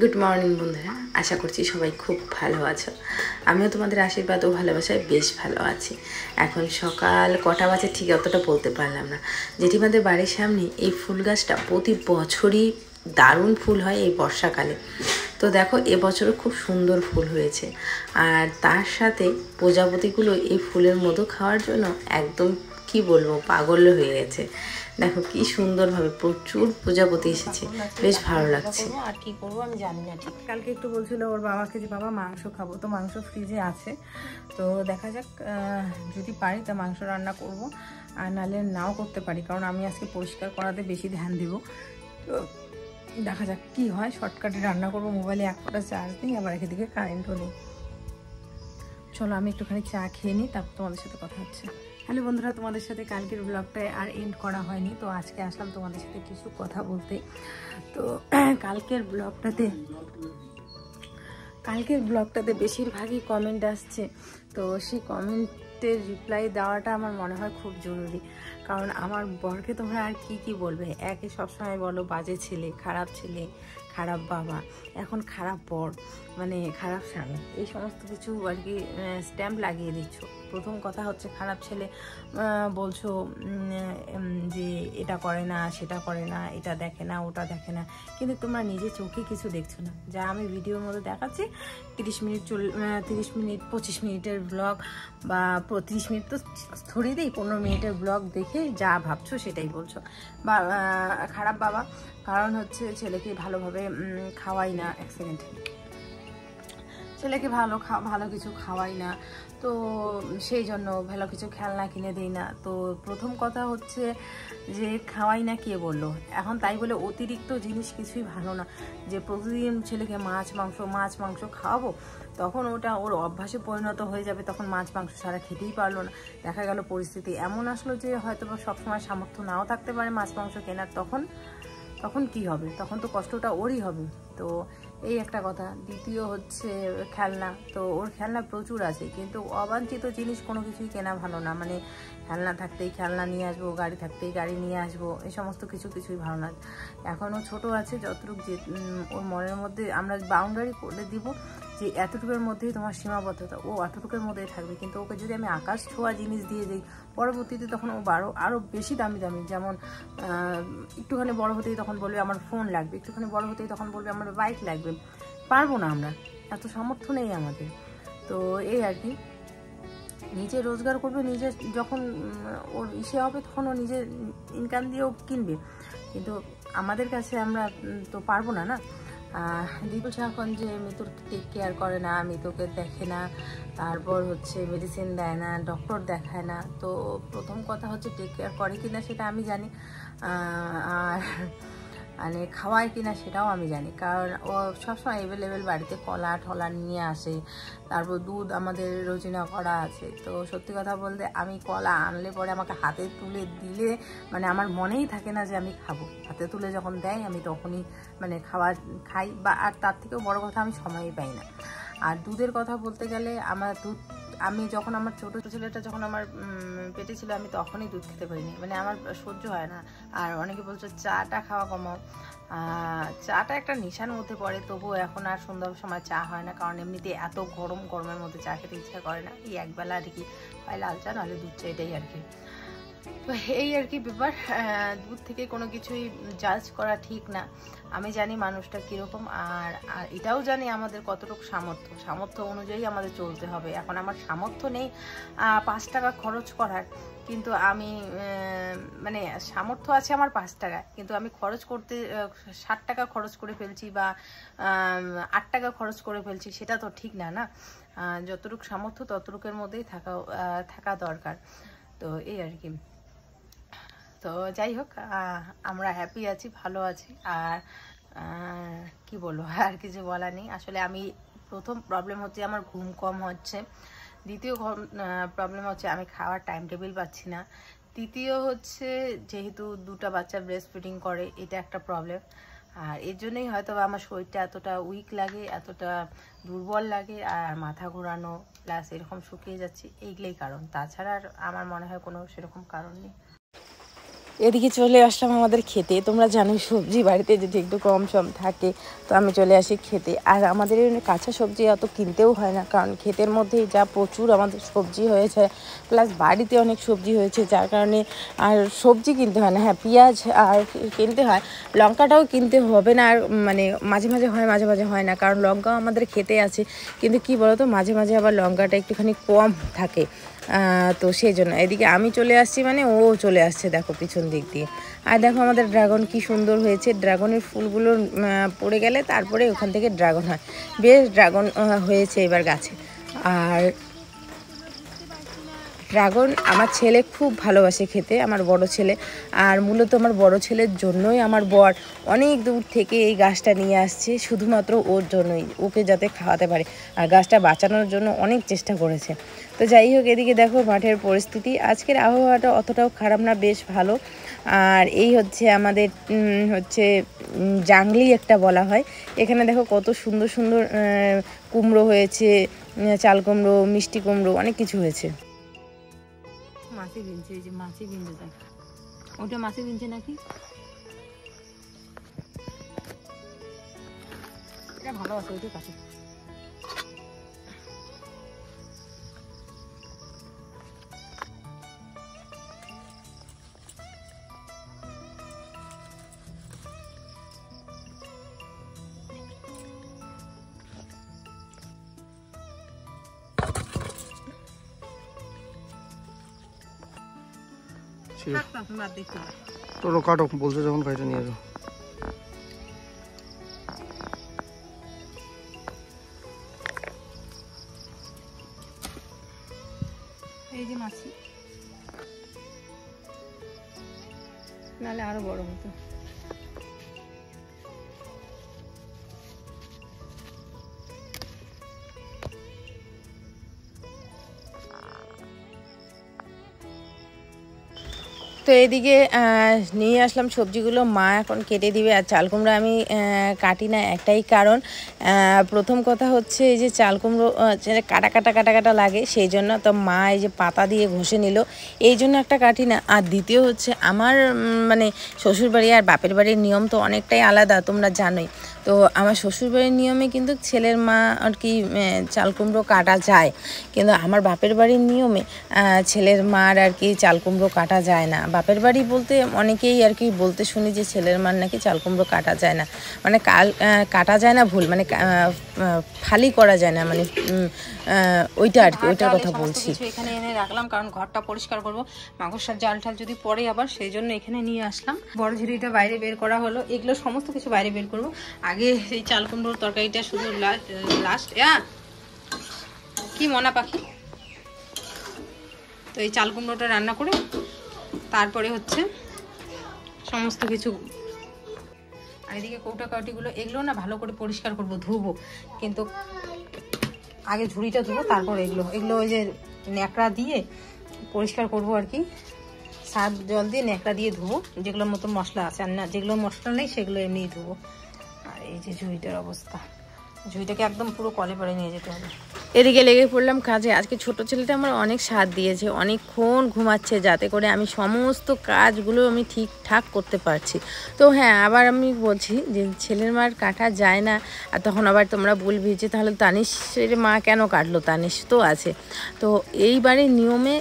Good morning বন্ধুরা, আশা করছি সবাই খুব ভালো আছো। আমিও তোমাদের আশীর্বাদ ও ভালোবাসায় বেশ ভালো আছি। এখন সকাল কটা বাজে ঠিক অতটা বলতে পারলাম না। জেঠিমাদের বাড়ির সামনে এই ফুল গাছটা প্রতি বছরই দারুণ ফুল হয় এই বর্ষাকালে। তো দেখো এবছরও খুব সুন্দর ফুল হয়েছে, আর তার সাথে প্রজাপতিগুলো এই ফুলের মধু খাওয়ার জন্য একদম কি বলবো পাগল হয়ে গেছে। দেখো কি সুন্দরভাবে প্রচুর প্রজাপতি এসেছে, বেশ ভালো লাগছে। আর কি করবো আমি জানি না ঠিক। কালকে একটু বলছিল ওর বাবাকে যে বাবা মাংস খাবো, তো মাংস ফ্রিজে আছে, তো দেখা যাক যদি পারি তা মাংস রান্না করব, আর নাহলে নাও করতে পারি, কারণ আমি আজকে পরিষ্কার করাতে বেশি ধ্যান দিব। তো দেখা যাক কি হয়, শর্টকাটে রান্না করবো। মোবাইলে এক ফোঁটা চার্জ নেই, আবার এদিকে কারেন্টও নেই। চলো আমি একটুখানি চা খেয়ে নিই, তারপর তোমাদের সাথে কথা হচ্ছে। হ্যালো বন্ধুরা, তোমাদের সাথে কালকের ব্লগটায় আর এন্ড করা হয়নি, তো আজকে আসলাম তোমাদের সাথে কিছু কথা বলতে। তো কালকের ব্লগটাতে বেশিরভাগই কমেন্ট আসছে, তো সেই কমেন্টের রিপ্লাই দেওয়াটা আমার মনে হয় খুব জরুরি। কারণ আমার বরকে তোমরা আর কি বলবে, একে সবসময় বলো বাজে ছেলে, খারাপ বাবা, এখন খারাপ বর, মানে খারাপ স্বামী, এই সমস্ত কিছু আর কি স্ট্যাম্প লাগিয়ে দিচ্ছ। প্রথম কথা হচ্ছে খারাপ ছেলে বলছো, যে এটা করে না, সেটা করে না, এটা দেখে না, ওটা দেখে না, কিন্তু তোমরা নিজে চোখে কিছু দেখছো না। যা আমি ভিডিওর মধ্যে দেখাচ্ছি 30 মিনিট 25 মিনিটের ব্লগ, বা 30 মিনিট তো ধরেই দিই, 15 মিনিটের ব্লগ দেখে যা ভাবছো সেটাই বলছো। বা খারাপ বাবা, কারণ হচ্ছে ছেলেকে ভালোভাবে খাওয়াই না, এক সেকেন্ড, ছেলেকে ভালো কিছু খাওয়াই না, তো সেই জন্য ভালো কিছু খেলনা কিনে দিই না। তো প্রথম কথা হচ্ছে যে খাওয়াই না কে বললো, এখন তাই বলে অতিরিক্ত জিনিস কিছুই ভালো না। যে প্রতিদিন ছেলেকে মাছ মাংস খাওয়াবো, তখন ওটা ওর অভ্যাসে পরিণত হয়ে যাবে, তখন মাছ মাংস ছাড়া খেতেই পারলো না। দেখা গেল পরিস্থিতি এমন আসলো যে হয়তো বা সবসময় সামর্থ্য নাও থাকতে পারে মাছ মাংস কেনার, তখন কি হবে? তখন তো কষ্টটা ওরই হবে। তো এই একটা কথা। দ্বিতীয় হচ্ছে খেলনা, তো ওর খেলনা প্রচুর আছে, কিন্তু অবাঞ্ছিত জিনিস কোনো কিছুই কেনা ভালো না। মানে খেলনা থাকতেই খেলনা নিয়ে আসবো, গাড়ি থাকতেই গাড়ি নিয়ে আসবো, এই সমস্ত কিছুই ভালো না। এখনও ছোট আছে, যতটুকু যে ওর মনের মধ্যে আমরা বাউন্ডারি করে দিব যে এতটুকুর মধ্যেই তোমার সীমাবদ্ধতা, ও এতটুকুর মধ্যেই থাকবে। কিন্তু ওকে যদি আমি আকাশ ছোঁয়া জিনিস দিয়ে দিই, পরবর্তীতে তখন ও আরও বেশি দামি, যেমন একটুখানি বড় হতেই তখন বলবে আমার ফোন লাগবে, একটুখানি বড় হতেই তখন বলবে আমার বাইক লাগবে। পারবো না, আমরা এত সামর্থ্য নেই আমাদের। তো এই আর কি, নিজে রোজগার করবে, নিজে যখন ওর ইসে হবে তখন ও নিজে ইনকাম দিয়েও কিনবে, কিন্তু আমাদের কাছে আমরা তো পারবো না। বলছে এখন যে মিতুর টেক কেয়ার করে না, মিতুকে দেখে না, তারপর হচ্ছে মেডিসিন দেয় না, ডক্টর দেখায় না। তো প্রথম কথা হচ্ছে টেক কেয়ার করে কিনা সেটা আমি জানি, আর মানে খাওয়ায় কিনা সেটাও আমি জানি, কারণ ও সবসময় অ্যাভেলেবেল বাড়িতে কলা ঠলা নিয়ে আসে। তারপর দুধ আমাদের রোজিনা করা আছে। তো সত্যি কথা বলতে আমি কলা আনলে পরে আমাকে হাতে তুলে দিলে মানে আমার মনেই থাকে না যে আমি খাবো। হাতে তুলে যখন দেয় আমি তখনই মানে খাই, বা আর তার থেকেও বড় কথা আমি সময়ই পাই না। আর দুধের কথা বলতে গেলে আমি যখন আমার ছোটো ছেলেটা যখন আমার পেটে ছিল, আমি তখনই দুধ খেতে পারিনি, মানে আমার সহ্য হয় না। আর অনেকে বলছো চাটা খাওয়া কমাও, চাটা একটা নেশার মধ্যে পড়ে, তবুও এখন আর সন্ধ্যার সময় চা হয় না, কারণ এমনিতে এত গরমের মধ্যে চা খেতে ইচ্ছা করে না। এই একবেলা আর কি হয় লাল চা, নাহলে দুধ চা, এটাই আর কি। তো এই আর কি ব্যাপার। দুধ থেকে কোনো কিছুই জাজ করা ঠিক না। আমি জানি মানুষটা কীরকম, আর এটাও জানি আমাদের কতটুকু সামর্থ্য অনুযায়ী আমাদের চলতে হবে। এখন আমার সামর্থ্য নেই 5 টাকা খরচ করার, কিন্তু আমি মানে সামর্থ্য আছে আমার 5 টাকা, কিন্তু আমি খরচ করতে 60 টাকা খরচ করে ফেলছি, বা 8 টাকা খরচ করে ফেলছি, সেটা তো ঠিক না। যতটুকু সামর্থ্য ততটুকুর মধ্যেই থাকা দরকার। তো এই আর কি। তো যাই হোক, আমরা হ্যাপি আছি, ভালো আছি, আর কি বলবো, আর কিছু বলার নেই। আসলে আমি প্রথম প্রবলেম হচ্ছে আমার ঘুম কম হচ্ছে, দ্বিতীয় প্রবলেম হচ্ছে আমি খাওয়ার টাইম টেবিল পাচ্ছি না, তৃতীয় হচ্ছে যেহেতু 2টা বাচ্চা ব্রেস্ট ফিডিং করে, এটা একটা প্রবলেম। আর এর জন্যই হয়তো আমার শরীরটা এতটা উইক লাগে, এতটা দুর্বল লাগে, আর মাথা ঘোরানো প্লাস এরকম শুকিয়ে যাচ্ছে, এইগুলোই কারণ। তাছাড়া আর আমার মনে হয় কোনো সেরকম কারণ নেই। এদিকে চলে আসলাম আমাদের খেতে। তোমরা জানো সবজি বাড়িতে যদি একটু কম সম থাকে তো আমি চলে আসি খেতে। আর আমাদের কাঁচা সবজি অত কিনতেও হয় না, কারণ ক্ষেতের মধ্যেই যা প্রচুর আমাদের সবজি হয়েছে, প্লাস বাড়িতে অনেক সবজি হয়েছে, যার কারণে আর সবজি কিনতে হয় না। হ্যাঁ, পেঁয়াজ আর কিনতে হয়, লঙ্কাটাও কিনতে হবে না। আর মানে মাঝে মাঝে হয়, মাঝে মাঝে হয় না, কারণ লঙ্কাও আমাদের খেতে আছে, কিন্তু কি বলতো মাঝে মাঝে আবার লঙ্কাটা একটুখানি কম থাকে। তো সেই জন্য এদিকে আমি চলে আসছি, মানে ও চলে আসছে দেখো পিছন দিক দিয়ে। আর দেখো আমাদের ড্রাগন কি সুন্দর হয়েছে। ড্রাগনের ফুলগুলো পড়ে গেলে তারপরে ওখান থেকে ড্রাগন হয়। বেশ ড্রাগন হয়েছে এবার গাছে। আর ড্রাগন আমার ছেলে খুব ভালোবাসে খেতে, আমার বড় ছেলে। আর মূলত আমার বড় ছেলের জন্যই আমার বর অনেক দূর থেকে এই গাছটা নিয়ে আসছে, শুধুমাত্র ওর জন্যই, ওকে যাতে খাওয়াতে পারে। আর গাছটা বাঁচানোর জন্য অনেক চেষ্টা করেছে। তো যাই হোক, এদিকে দেখো মাঠের পরিস্থিতি। আজকের আবহাওয়াটা অতটাও খারাপ না, বেশ ভালো। আর এই হচ্ছে আমাদের জাংলি একটা বলা হয়। এখানে দেখো কত সুন্দর সুন্দর কুমড়ো হয়েছে, চাল কুমড়ো, মিষ্টি কুমড়ো, অনেক কিছু হয়েছে। মাছি বিনছে, এই যে মাছি বিনছে, দেখ ওটা মাছি বিনছে নাকি। এটা ভালো আছে, ওইটা কাছে। তোর কাটো বলছে যখন কাইটা নিয়ে যাও। এই যে মাছি, নাহলে আরো বড় হতো। তো এদিকে নিয়ে আসলাম সবজিগুলো, মা এখন কেটে দিবে। আর চাল কুমড়ো আমি কাটি না, একটাই কারণ, প্রথম কথা হচ্ছে এই যে চাল কুমড়ো কাটা কাটা কাটা কাটা লাগে, সেই জন্য। তো মা এই যে পাতা দিয়ে ঘষে নিল, এই জন্য একটা কাটি না। আর দ্বিতীয় হচ্ছে আমার মানে শ্বশুরবাড়ি আর বাপের বাড়ির নিয়ম তো অনেকটাই আলাদা, তোমরা জানোই। তো আমার শ্বশুরবাড়ির নিয়মে কিন্তু ছেলের মা আর কি চাল কুমড়ো কাটা যায়, কিন্তু আমার বাপের বাড়ির নিয়মে ছেলের মার আর কি চাল কুমড়ো কাটা যায় না। বাপের বাড়ি বলতে অনেকেই আর কি বলতে শুনি যে ছেলের মার নাকি চাল কুমড়ো কাটা যায় না, মানে কাটা যায় না ভুল, মানে ফালি করা যায় না, মানে ওইটা আর কি, ওইটার কথা বলছি। এখানে এনে রাখলাম কারণ ঘরটা পরিষ্কার করব, মাকড়সার জাল টাল যদি পরে আবার, সেই জন্য এখানে নিয়ে আসলাম। বড় ঝুড়িটা বাইরে বের করা হলো, এগুলো সমস্ত কিছু বাইরে বের করব। আগে এই চাল কুমড়োর তরকারিটা শুধু লাস্ট কি মনা পাখি, তো এই চাল কুমড়োটা রান্না করে তারপরে হচ্ছে সমস্ত কিছু। আর এদিকে কৌটা কাউটিগুলো, এগুলো না ভালো করে পরিষ্কার করব, ধুবো, কিন্তু আগে ঝুড়িটা ধুবো, তারপর এগুলো ওই যে ন্যাকড়া দিয়ে পরিষ্কার করব আর কি, সার্ফ জল দিয়ে ন্যাকড়া দিয়ে ধুবো, যেগুলোর মতো মশলা আছে। আর না যেগুলো মশলা নেই সেগুলো এমনিই ধুবো। আর এই যে ঝুড়িটার অবস্থা, ঝুড়িটাকে একদম পুরো কলে পরে নিয়ে যেতে হবে। এদিকে লেগে পড়লাম কাজে। আজকে ছোট ছেলেটা আমার অনেক সাথ দিয়েছে, অনেকক্ষণ ঘুমাচ্ছে, যাতে করে আমি সমস্ত কাজগুলো আমি ঠিকঠাক করতে পারছি। তো হ্যাঁ, আবার আমি বলছি যে ছেলের মার কাটা যায় না, আর তখন আবার তোমরা বলবি যে তাহলে তানিশের মা কেন কাটলো, তানিশ তো আছে। তো এইবারে নিয়মে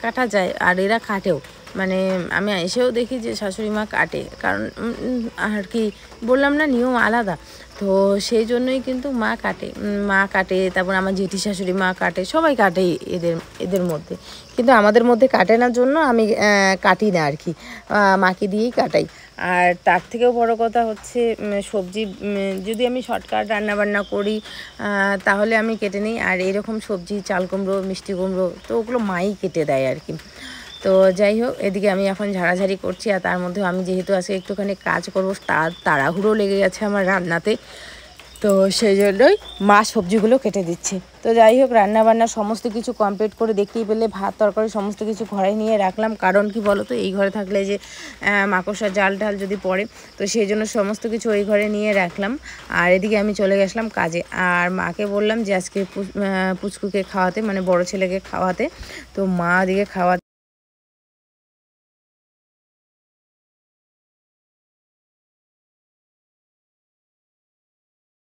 কাটা যায়, আর এরা কাটেও, মানে আমি এসেও দেখি যে শাশুড়ি মা কাটে, কারণ আর কি বললাম না, নিয়ম আলাদা। তো সেই জন্যই কিন্তু মা কাটে, তারপর আমার জেঠি শাশুড়ি মা কাটে, সবাই কাটে এদের মধ্যে, কিন্তু আমাদের মধ্যে কাটে না জন্য আমি কাটি না আর কি, মাকে দিয়েই কাটাই। আর তার থেকেও বড় কথা হচ্ছে সবজি যদি আমি শর্টকাট রান্নাবান্না করি তাহলে আমি কেটে নিই। আর এরকম সবজি চাল কুমড়ো, মিষ্টি কুমড়ো, তো ওগুলো মাই কেটে দেয় আর কি। তো যাই হোক, এদিকে আমি এখন ঝাড়াঝাড়ি করছি। আর তার মধ্যে আমি যেহেতু আজকে একটুখানি কাজ করবো, তাড়াহুড়ো লেগে গেছে আমার রান্নাতে, তো সেই জন্যই মা সবজিগুলো কেটে দিচ্ছে। তো যাই হোক, রান্নাবান্না সমস্ত কিছু কমপ্লিট করে দেখতেই পেলে ভাত তরকারি সমস্ত কিছু ঘরে নিয়ে রাখলাম, কারণ কি বলো তো, এই ঘরে থাকলে যে মাকড়সার জাল ঢাল যদি পড়ে, তো সেই জন্য সমস্ত কিছু ওই ঘরে নিয়ে রাখলাম। আর এদিকে আমি চলে গেছিলাম কাজে, আর মাকে বললাম যে আজকে পুচকুকে খাওয়াতে, মানে বড় ছেলেকে খাওয়াতে। তো মা ওদিকে খাওয়াতে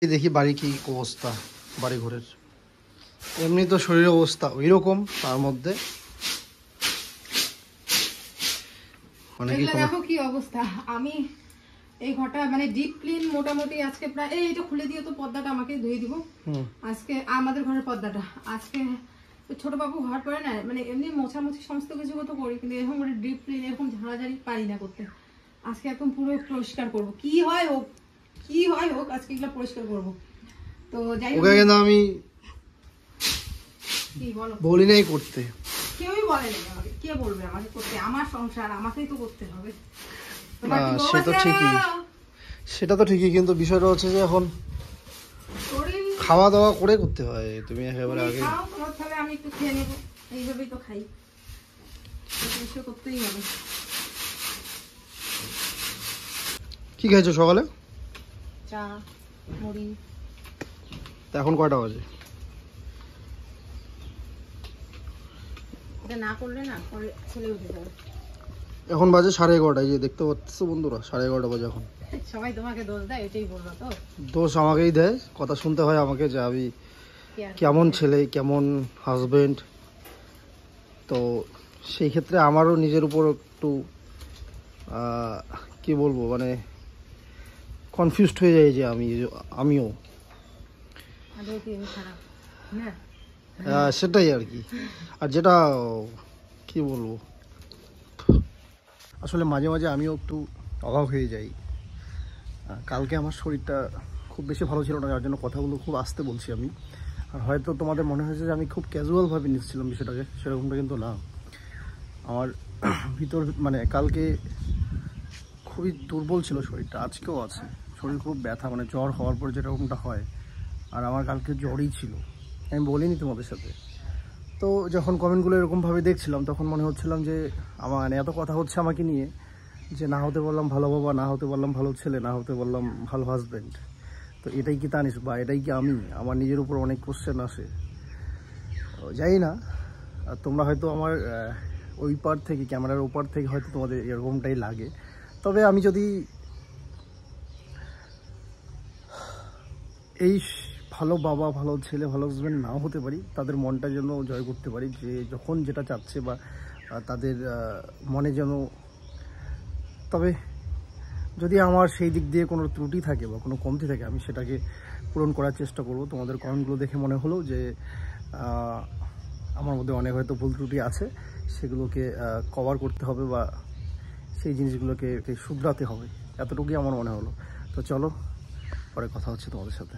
দেখি বাড়ি কি অবস্থা, বাড়ি ঘরের। এমনি তো শরীরের অবস্থা ওই রকম, তার মধ্যে দেখো কি অবস্থা। আমি এই ঘরটা মানে ডিপ ক্লিন মোটামুটি আজকে প্রায় এইটা খুলে দিয়ে তো পর্দাটা আমাকে ধুয়ে দিব আজকে। আমাদের ঘরের পর্দাটা আজকে ছোট বাবু হওয়ার পরে না মানে এমনি মোছামুছি সমস্ত কিছু তো করি, কিন্তু এরকম করে ডিপ ক্লিন এরকম ঝাড়াঝাড়ি পারি না করতে। আজকে একদম পুরো পরিষ্কার করব, কি হয় হোক আজকে এগুলো পরিষ্কার করব। তো যাই হোক, কিন্তু আমি কি বলো বলি নাই করতে, কেউই বলে না আমাকে, কে বলবে আমাকে করতে? আমার সংসার আমাকেই তো করতে হবে। সেটা তো ঠিকই, কিন্তু বিষয়টা হচ্ছে যে এখন খাওয়া দাওয়া করে করতে হয়। তুমি একেবারে আগে আমি একটু খেয়ে নেবো, এইভাবেই তো খাই, করতেই হবে। কি খাইছো সকালে? চা মুড়ি। এখন কয়টা বাজে? এটা না করলে না পরে ছেলে উঠে যাবে। এখন বাজে 11:30। যে দেখতে পাচ্ছ বন্ধুরা, 11:30 বাজে এখন। সবাই তোমাকে দোষ দেয়, এটাই বলবো তো। দোষ আমাকেই দেয়, কথা শুনতে হয় আমাকে যে আমি কেমন ছেলে, কেমন হাজবেন্ড। তো সেই ক্ষেত্রে আমারও নিজের উপর একটু কি বলবো, মানে কনফিউজড হয়ে যায় যে আমিও সেটাই আর কি। আর যেটা কি বলবো, আসলে মাঝে মাঝে আমিও একটু অবাক হয়ে যাই। কালকে আমার শরীরটা খুব বেশি ভালো ছিল না, যার জন্য কথাগুলো খুব আস্তে বলছি আমি। আর হয়তো তোমাদের মনে হয়েছে যে আমি খুব ক্যাজুয়ালভাবে নিচ্ছিলাম বিষয়টাকে, সেরকমটা কিন্তু না। আমার ভিতর মানে কালকে খুবই দুর্বল ছিল শরীরটা, আজকেও আছে। শরীর খুব ব্যথা, মানে জ্বর হওয়ার পর যেরকমটা হয়, আর আমার কালকে জ্বরই ছিল। আমি বলিনি তোমাদের সাথে। তো যখন কমেন্টগুলো এরকমভাবে দেখছিলাম তখন মনে হচ্ছিলাম যে আমার মানে এত কথা হচ্ছে আমাকে নিয়ে, যে না হতে পারলাম ভালো বাবা, না হতে পারলাম ভালো ছেলে, না হতে পারলাম ভালো হাজব্যান্ড। তো এটাই কি তানিশ, বা এটাই কি আমি? আমার নিজের উপর অনেক কোশ্চেন আসে, জানি না। আর তোমরা হয়তো আমার ওই পার থেকে, ক্যামেরার ওপার থেকে হয়তো তোমাদের এরকমটাই লাগে। তবে আমি যদি এই ভালো বাবা, ভালো ছেলে, ভালো হাজব্যান্ড নাও হতে পারি, তাদের মনটা যেন জয় করতে পারি, যে যখন যেটা চাচ্ছে বা তাদের মনে যেন। তবে যদি আমার সেই দিক দিয়ে কোনো ত্রুটি থাকে বা কোনো কমতি থাকে, আমি সেটাকে পূরণ করার চেষ্টা করব। তোমাদের কমেন্টগুলো দেখে মনে হলো যে আমার মধ্যে অনেক হয়তো ভুল ত্রুটি আছে, সেগুলোকে কভার করতে হবে বা সেই জিনিসগুলোকে শুধরাতে হবে, এতটুকুই আমার মনে হলো। তো চলো, পরে কথা হচ্ছে তোমাদের সাথে।